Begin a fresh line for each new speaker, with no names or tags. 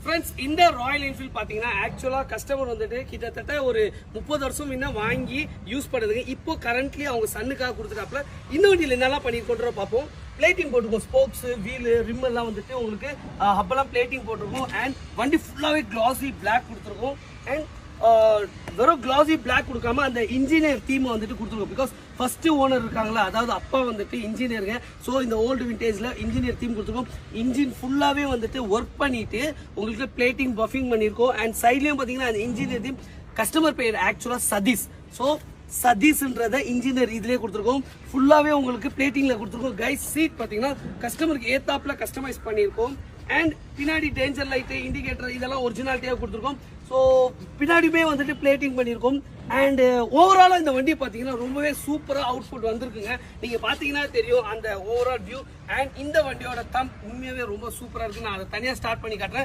Friends இந்த Royal Enfield பார்த்தீங்கன்னா ஆக்சுவலாக கஸ்டமர் வந்துட்டு கிட்டத்தட்ட ஒரு 30 வருஷம் முன்ன வாங்கி யூஸ் பண்ணுறதுங்க. இப்போ கரண்ட்லி அவங்க சன்னுக்காக கொடுத்துட்டாப்புல. இந்த வண்டியில் என்னெல்லாம் பண்ணியிருக்கோன்ற பார்ப்போம். பிளேட்டிங் போட்டிருக்கோம், ஸ்போக்ஸ், வீலு, ரிம் எல்லாம் வந்துட்டு உங்களுக்கு ஹப்பெல்லாம் பிளேட்டிங் போட்டிருக்கோம். அண்ட் வண்டி ஃபுல்லாகவே கிளாசி பிளாக் கொடுத்துருக்கோம். அண்ட் வெறும் கிளாசி பிளாக் கொடுக்காம அந்த இன்ஜினியர் தீமை வந்துட்டு கொடுத்துருக்கோம். பிகாஸ் ஃபர்ஸ்ட் ஓனர் இருக்காங்களா, அதாவது அப்பா வந்துட்டு இன்ஜினியருங்க. ஸோ இந்த ஓல்டு விண்டேஜ்ல இன்ஜினியர் தீம் கொடுத்துருக்கோம். இன்ஜின் ஃபுல்லாகவே வந்துட்டு ஒர்க் பண்ணிட்டு உங்களுக்கு பிளேட்டிங் பஃபிங் பண்ணியிருக்கோம். அண்ட் சைட்லேயும் பார்த்தீங்கன்னா அந்த இன்ஜினியர் தீம் கஸ்டமர் பேர் ஆக்சுவலாக சதீஷ். ஸோ சதீஷ்ன்றத இன்ஜினியர் இதுலேயே கொடுத்துருக்கோம். ஃபுல்லாகவே உங்களுக்கு பிளேட்டிங்கில் கொடுத்துருக்கோம். கைஸ் சீட் பார்த்தீங்கன்னா கஸ்டமருக்கு ஏத்தாப்புல கஸ்டமைஸ் பண்ணியிருக்கோம். அண்ட் பின்னாடி டேஞ்சர் லைட்டு, இண்டிகேட்டர் இதெல்லாம் ஒரிஜினாலிட்டியாக கொடுத்துருக்கோம். ஸோ பின்னாடியுமே வந்துட்டு பிளேட்டிங் பண்ணியிருக்கோம். அண்ட் ஓவராலாக இந்த வண்டி பார்த்தீங்கன்னா ரொம்பவே சூப்பராக அவுட்புட் வந்திருக்குங்க. நீங்கள் பார்த்தீங்கன்னா தெரியும் அந்த ஓவரால் வியூ. அண்ட் இந்த வண்டியோட தம் உண்மையாகவே ரொம்ப சூப்பராக இருக்குது. நான் அதை தனியாக ஸ்டார்ட் பண்ணி காட்டுறேன்.